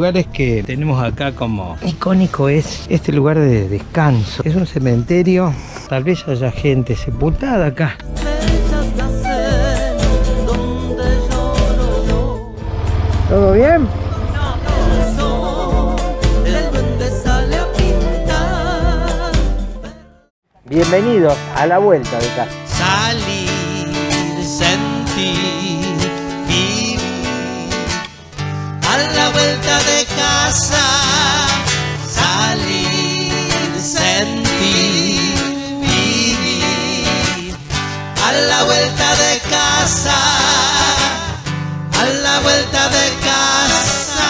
lugares que tenemos acá como icónico es este lugar de descanso. Es un cementerio, tal vez haya gente sepultada acá. ¿Todo bien? Bienvenidos a la vuelta de casa. Salir, sentir, vivir a la vuelta de casa. Salir, sentir, vivir a la vuelta de casa. A la vuelta de casa.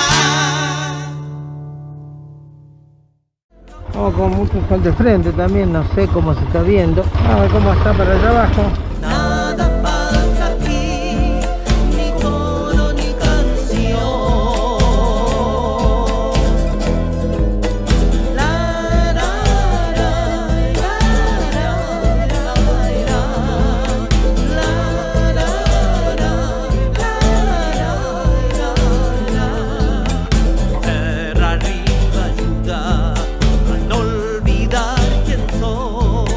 Vamos con mucho sol de frente también, no sé cómo se está viendo. A ver cómo está para allá abajo. Nada falta aquí, ni coro ni canción. La, la, la, la, la, la, Terra arriba ayuda a no olvidar quién soy.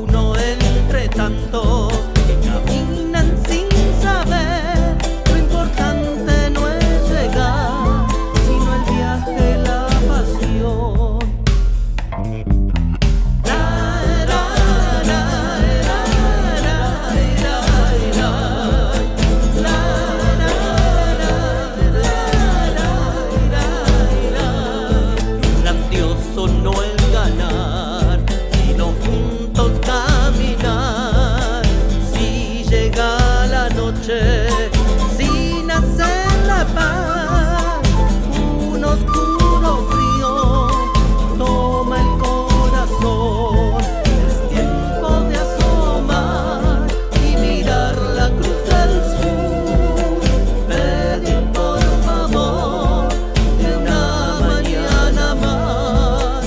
Uno entre tantos que caminan sin saber. Lo importante no es llegar, sino el viaje, la pasión. La, la, la, la, la, grandioso no el ganar, sino juntos caminar. Si llega la noche sin hacer la paz, un oscuro frío toma el corazón. Es tiempo de asomar y mirar la cruz del sur. Pedir por favor de una mañana más.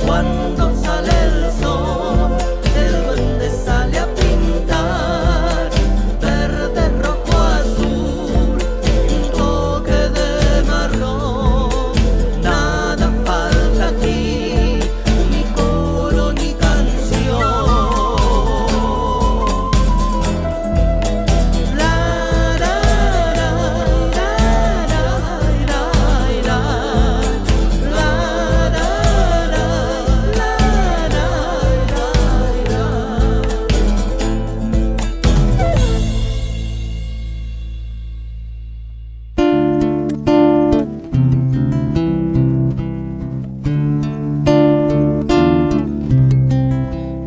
Cuando sale el sol, el duende sale a pintar verde, rojo, azul y un toque de marrón. Nada falta aquí, ni coro ni canción. La, la, la, la, la, la,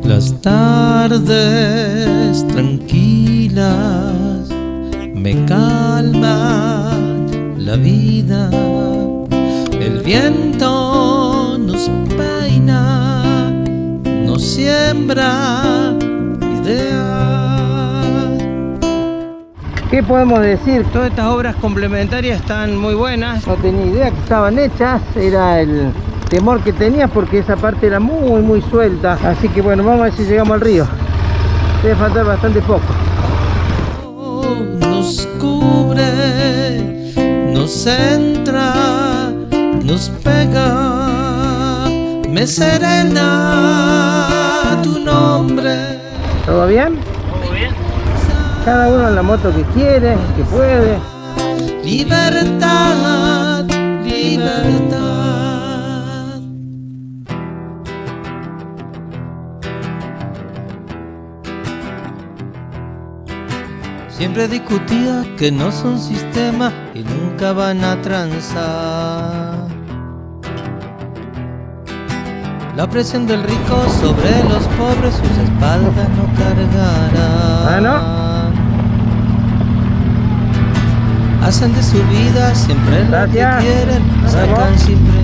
Las tardes tranquilas me calman la vida. El viento nos peina, nos siembra ideas. ¿Qué podemos decir? Todas estas obras complementarias están muy buenas. No tenía idea que estaban hechas, era el temor que tenía porque esa parte era muy suelta. Así que bueno, vamos a ver si llegamos al río. Debe faltar bastante poco. Nos cubre, nos entra, nos pega, me serena tu nombre. ¿Todo bien? Muy bien. Cada uno en la moto que quiere, que puede. Libertad, libertad. Siempre discutía que no son sistema y nunca van a transar. La presión del rico sobre los pobres, sus espaldas no cargarán. Ah, ¿no? Hacen de su vida siempre lo que Gracias. quieren, Nos sacan vemos. siempre.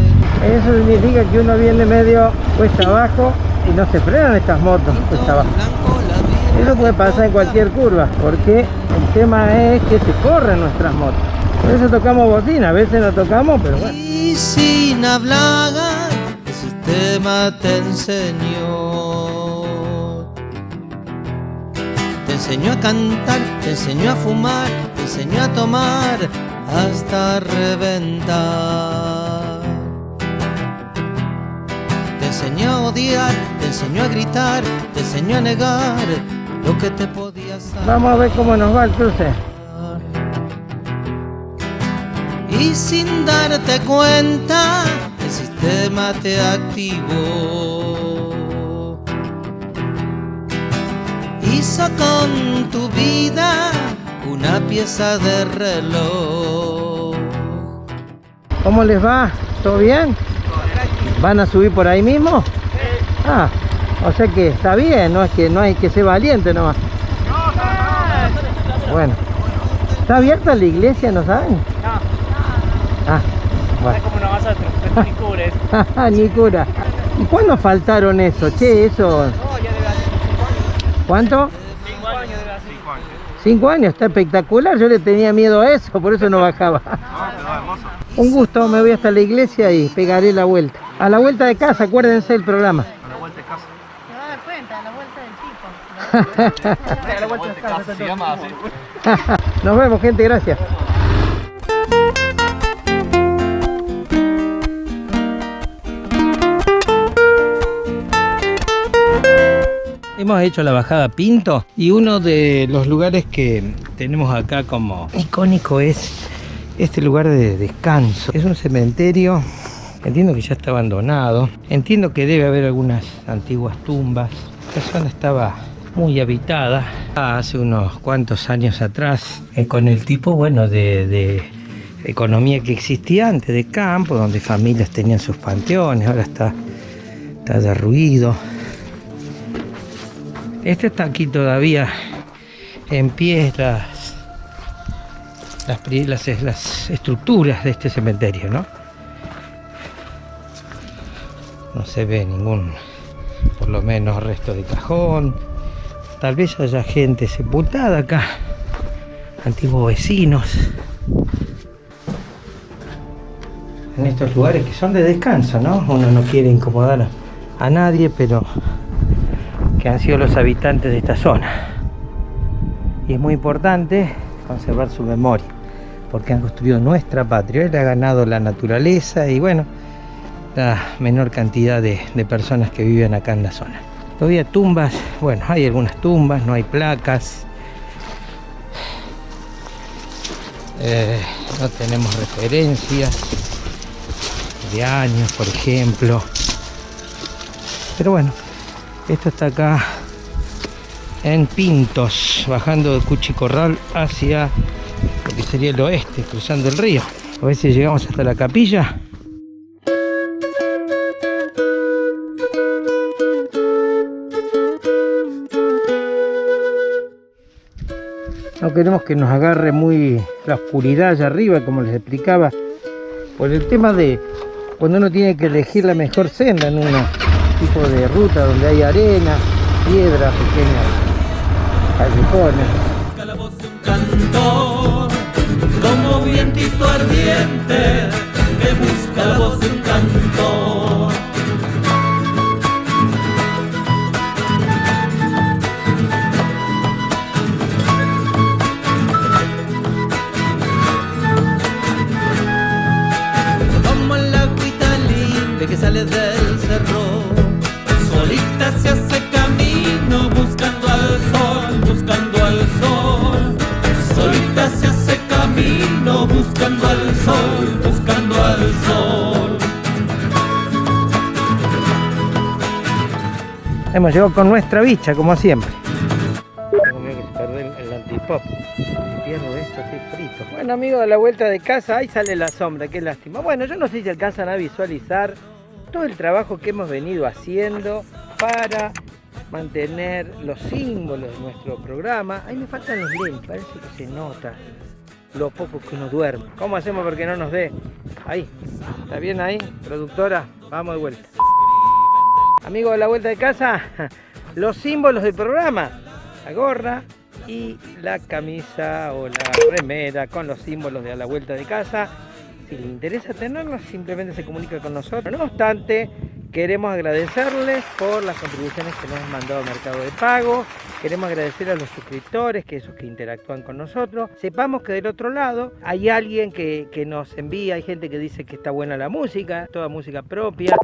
Eso significa que uno viene medio cuesta abajo y no se frenan estas motos cuesta abajo. Blanco, la vida. Eso puede pasar en cualquier curva, porque el tema es que se corren nuestras motos. Por eso tocamos bocina, a veces no tocamos, pero bueno. Y sin hablar, el sistema te enseñó. Te enseñó a cantar, te enseñó a fumar, te enseñó a tomar hasta reventar. Te enseñó a odiar, te enseñó a gritar, te enseñó a negar lo que te podías dar. Vamos a ver cómo nos va el cruce. Y sin darte cuenta, el sistema te activó. Hizo con tu vida una pieza de reloj. ¿Cómo les va? ¿Todo bien? ¿Van a subir por ahí mismo? Ah, o sea que está bien, no es que no hay que ser valiente nomás. Bueno, ¿está abierta la iglesia, no saben? No, Ah, bueno. es como nosotros, ni cures. Ni cura. ¿Y cuándo faltaron eso? Che, eso. No, ya debe hacer 5 años. ¿Cuánto? 5 años debe hacer. 5 años. 5 años, está espectacular. Yo le tenía miedo a eso, por eso no bajaba. Un gusto, me voy hasta la iglesia y pegaré la vuelta. A la vuelta de casa, acuérdense del programa. A la vuelta de casa. Se va a dar cuenta, la vuelta del tipo. A la vuelta de casa se llama así. Nos vemos, gente, gracias. Hemos hecho la bajada Pinto y uno de los lugares que tenemos acá como icónico es este lugar de descanso. Es un cementerio, entiendo que ya está abandonado, entiendo que debe haber algunas antiguas tumbas. Esta zona estaba muy habitada hace unos cuantos años atrás, con el tipo, bueno, de economía que existía antes, de campo, donde familias tenían sus panteones. Ahora está derruido. Este está aquí todavía en pie, las estructuras de este cementerio, ¿no? No se ve ningún, por lo menos, resto de cajón. Tal vez haya gente sepultada acá, antiguos vecinos, en estos lugares que son de descanso, ¿no? Uno no quiere incomodar a nadie, pero que han sido los habitantes de esta zona. Y es muy importante conservar su memoria, porque han construido nuestra patria, le ha ganado la naturaleza y, bueno, la menor cantidad de personas que viven acá en la zona. Todavía tumbas, bueno, hay algunas tumbas, no hay placas, no tenemos referencias de años, por ejemplo, pero bueno, esto está acá en Pintos, bajando de Cuchicorral hacia lo que sería el oeste, cruzando el río. A ver si llegamos hasta la capilla. No queremos que nos agarre muy la oscuridad allá arriba, como les explicaba, por el tema de cuando uno tiene que elegir la mejor senda en un tipo de ruta donde hay arena, piedra, pequeñas callejones. Busca la voz de un cantor, como vientito ardiente, que busca la voz de un cantor. Como el agüita limpia que sale del cerro, solita se hace camino buscando al sol, buscando al sol. Solita se hace camino buscando al sol, buscando al sol. Hemos llegado con nuestra bicha, como siempre. Tengo miedo que se pierda el antipop. Si pierdo esto, estoy frito. Bueno, amigos, a la vuelta de casa, ahí sale la sombra, qué lástima. Bueno, yo no sé si alcanzan a visualizar todo el trabajo que hemos venido haciendo para mantener los símbolos de nuestro programa. Ahí me faltan los lentes, parece que se nota lo poco que uno duerme. ¿Cómo hacemos porque no nos dé? Ahí, ¿está bien ahí, productora? Vamos de vuelta. Amigos, de la vuelta de casa, los símbolos del programa, la gorra y la camisa o la remera con los símbolos de A la Vuelta de Casa. Si les interesa tenerlos, simplemente se comunica con nosotros. No obstante, queremos agradecerles por las contribuciones que nos han mandado a Mercado de Pago. Queremos agradecer a los suscriptores, que esos que interactúan con nosotros. Sepamos que del otro lado hay alguien que nos envía, hay gente que dice que está buena la música, toda música propia,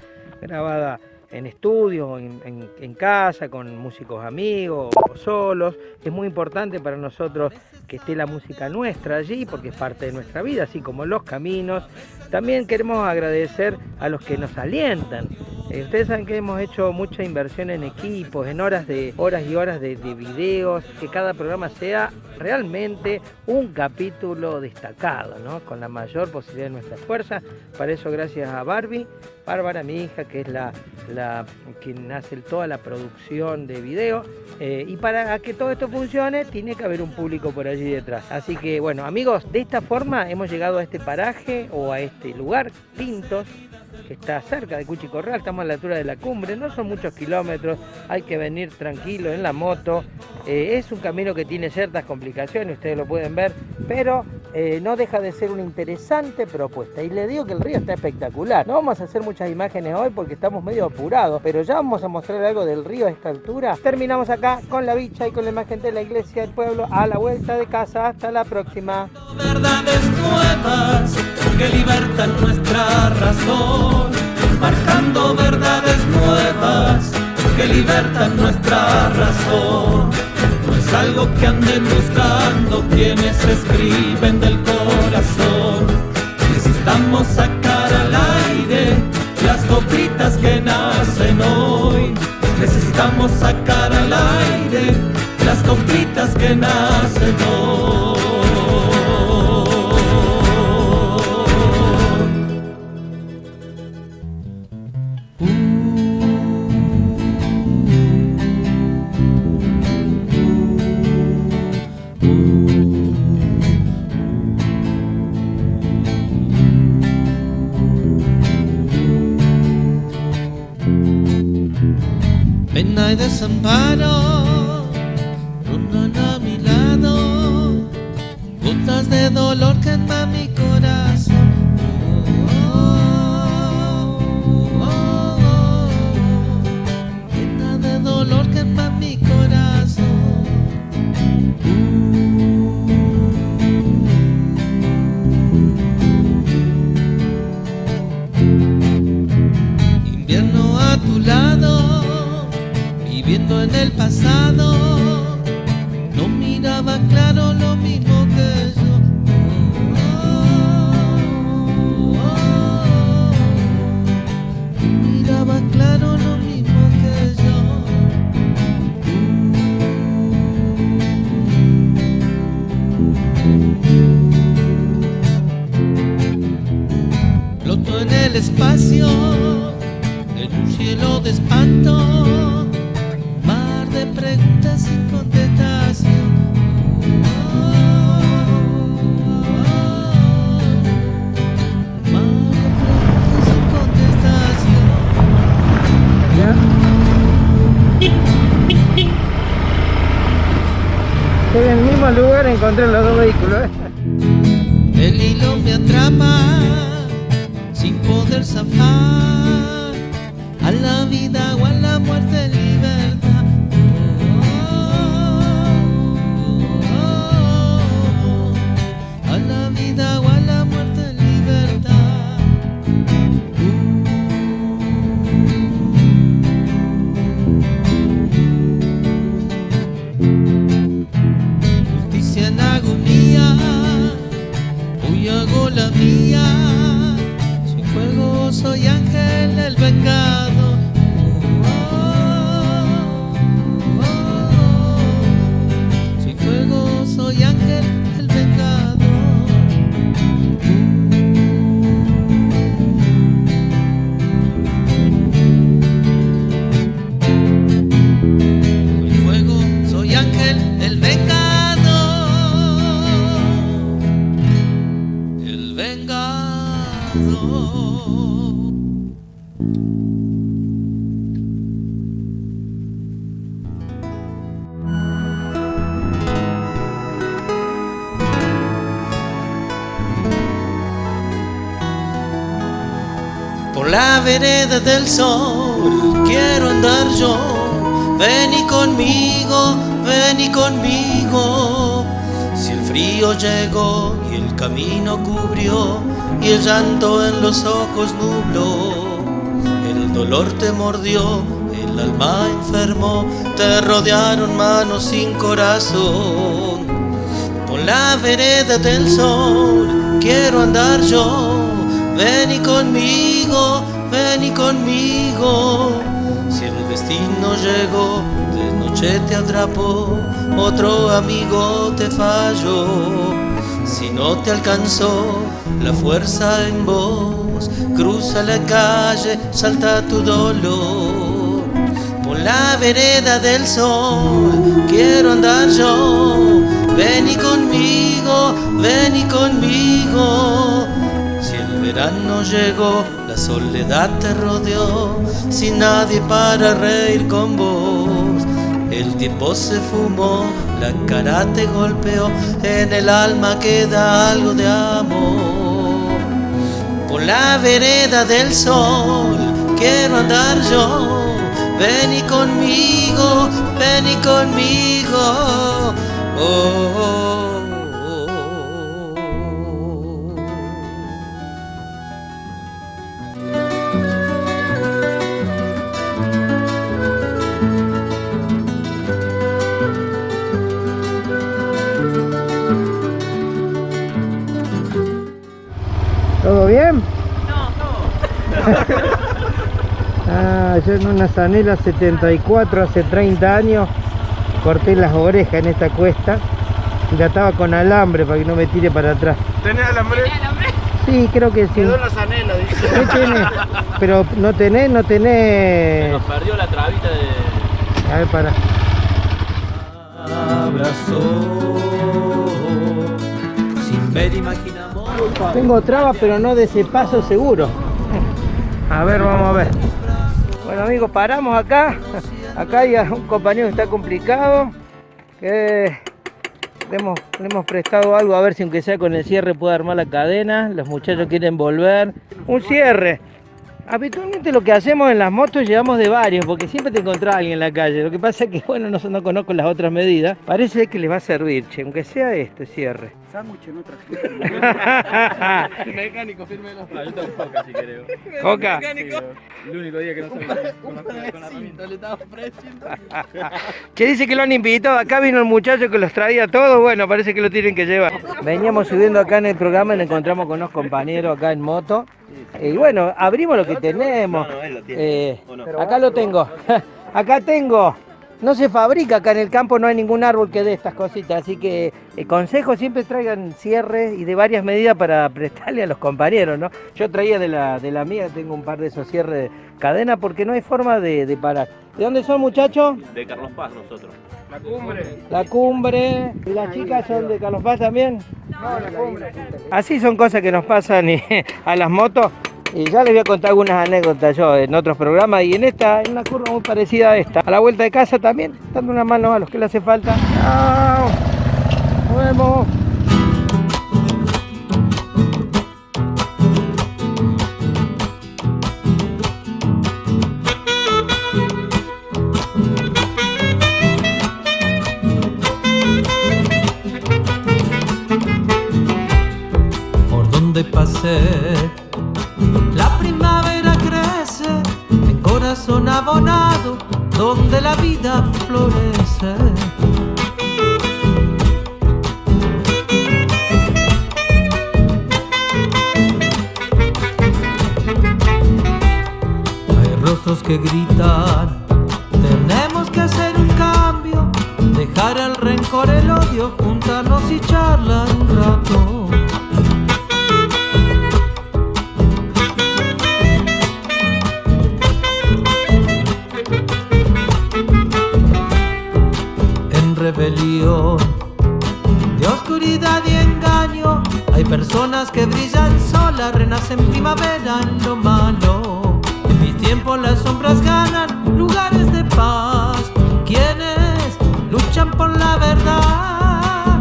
grabada en estudio, en casa, con músicos amigos o solos. Es muy importante para nosotros que esté la música nuestra allí, porque es parte de nuestra vida, así como los caminos. También queremos agradecer a los que nos alientan. Ustedes saben que hemos hecho mucha inversión en equipos, en horas y horas de videos, que cada programa sea realmente un capítulo destacado, ¿no? Con la mayor posibilidad de nuestras fuerzas. Para eso, gracias a Bárbara, mi hija, que es quien hace toda la producción de video. Y para que todo esto funcione, tiene que haber un público por allí detrás. Así que, bueno, amigos, de esta forma hemos llegado a este paraje o a este lugar, Pintos, que está cerca de Cuchicorral. Estamos a la altura de la cumbre, no son muchos kilómetros, hay que venir tranquilo en la moto. Es un camino que tiene ciertas complicaciones, ustedes lo pueden ver, pero no deja de ser una interesante propuesta. Y les digo que el río está espectacular. No vamos a hacer muchas imágenes hoy porque estamos medio apurados, pero ya vamos a mostrar algo del río a esta altura. Terminamos acá con la bicha y con la imagen de la iglesia del pueblo a la vuelta de casa. Hasta la próxima. Verdades nuevas que libertan nuestra razón, marcando verdades nuevas que libertan nuestra razón. No es algo que anden buscando quienes escriben del corazón. Necesitamos sacar al aire las copitas que nacen hoy. Necesitamos sacar al aire las copitas que nacen hoy. Pena y desamparo rondan a mi lado, gotas de dolor queman mi corazón. Pena de dolor queman mi corazón. Invierno a tu lado, viviendo en el pasado, no miraba claro lo mismo que yo. No miraba claro lo mismo que yo. Floto en el espacio, en un cielo de espanto, de preguntas sin contestación. Mar de preguntas sin contestación. ¿Ya? En el mismo lugar encontré los dos vehículos. El hilo me atrapa sin poder zafar, a la vida o a la muerte libertad. A la vida o a la muerte libertad. Justicia en agonía, hoy hago la mía. Soy fuego, soy ángel, el vengado. Soy fuego, soy ángel, el vengado. Soy fuego, soy ángel, el vengado. El vengado. Por la vereda del sol quiero andar yo, Vení conmigo, vení conmigo. Si el frío llegó y el camino cubrió y el llanto en los ojos nubló, el dolor te mordió, el alma enfermó, te rodearon manos sin corazón. Por la vereda del sol quiero andar yo. Vení conmigo, vení conmigo. Si el destino llegó, de noche te atrapó, otro amigo te falló. Si no te alcanzó la fuerza en vos, cruza la calle, salta tu dolor. Por la vereda del sol quiero andar yo. Vení conmigo, vení conmigo. Si el verano llegó, la soledad te rodeó, sin nadie para reír con vos. El tiempo se fumó, la cara te golpeó, en el alma queda algo de amor. Por la vereda del sol quiero andar yo. Vení conmigo, vení conmigo. Oh, oh, oh. ¿Todo bien? No, Yo en una Zanela 74 hace 30 años corté las orejas en esta cuesta y la ataba con alambre para que no me tire para atrás. ¿Tenés alambre? Sí, creo que sí. Quedó en la zanela, dice. ¿Qué tenés? Pero no tenés. Nos perdió la trabita de... A ver, para. Abrazó, sin ver imaginamos. Tengo trabas, pero no de ese paso seguro. A ver, vamos a ver. Bueno, amigos, paramos acá. Acá hay un compañero que está complicado. Que le hemos prestado algo, a ver si aunque sea con el cierre puede armar la cadena. Los muchachos quieren volver. Un cierre. Habitualmente lo que hacemos en las motos llevamos de varios, porque siempre te encontrás a alguien en la calle. Lo que pasa es que, bueno, no conozco las otras medidas. Parece que les va a servir, che, aunque sea este cierre. Sándwich en otra. Mecánico, fírmelo. Yo tengo coca si querés. Coca. El único día que no sabía con la herramienta. Le estaba ofreciendo. Que dice que lo han invitado, acá vino el muchacho que los traía todos, bueno, parece que lo tienen que llevar. Veníamos subiendo acá en el programa y nos encontramos con unos compañeros acá en moto. Y bueno, abrimos lo que tenemos. Acá lo tengo. Acá tengo. No se fabrica acá en el campo, no hay ningún árbol que dé estas cositas, así que consejo, siempre traigan cierres y de varias medidas para prestarle a los compañeros, ¿no? Yo traía de la mía, tengo un par de esos cierres de cadena porque no hay forma de parar. ¿De dónde son, muchachos? De Carlos Paz nosotros. La cumbre. La Cumbre. ¿Y las chicas son de Carlos Paz también? No, la cumbre. Así son cosas que nos pasan a las motos. Y ya les voy a contar algunas anécdotas yo en otros programas y en una curva muy parecida a esta. A la vuelta de casa también, dando una mano a los que le hace falta. ¡Chao! ¡Nos vemos! Por donde pasé, la primavera crece en corazón abonado, donde la vida florece. Hay rostros que gritan, tenemos que hacer un cambio, dejar el rencor, el odio, juntarnos y charlar un rato. Rebelión de oscuridad y engaño, hay personas que brillan solas, renacen primavera en lo malo. En mi tiempo las sombras ganan lugares de paz, quienes luchan por la verdad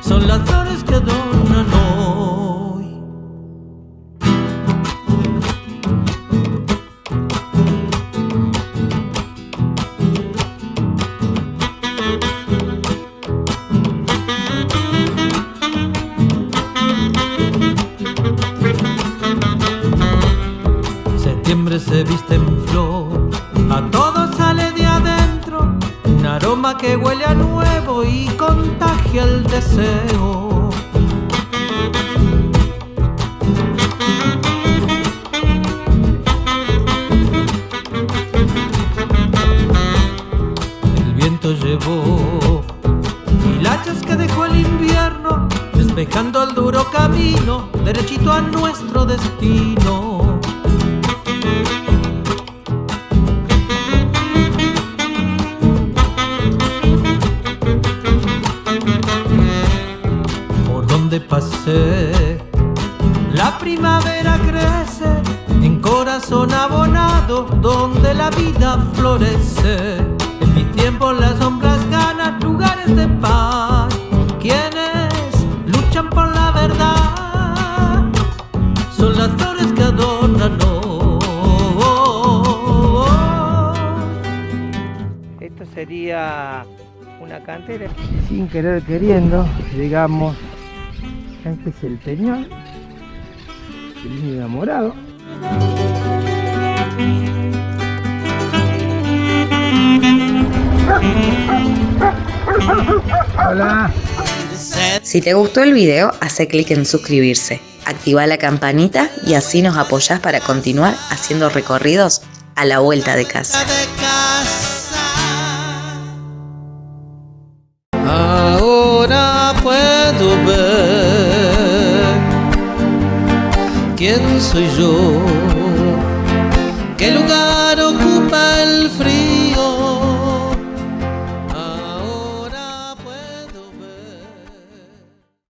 son las flores que adornan hoy. septiembre se viste en flor, a todo sale de adentro, un aroma que huele a nuevo y contagia el deseo. El viento llevó hilachas que dejó el invierno, despejando el duro camino, derechito a nuestro destino. Por donde pasé, la primavera crece, en corazón abonado, donde la vida florece. En mi tiempo las sombras ganan lugares de paz, quienes luchan por la verdad son las flores que adornan hoy. Esto sería una cantera. Sin querer queriendo, llegamos. Este es el Peñón, el niño enamorado. Hola. Si te gustó el video, hace clic en suscribirse, activa la campanita y así nos apoyás para continuar haciendo recorridos a la vuelta de casa. Ahora puedo ver quién soy yo, qué lugar ocupa el frío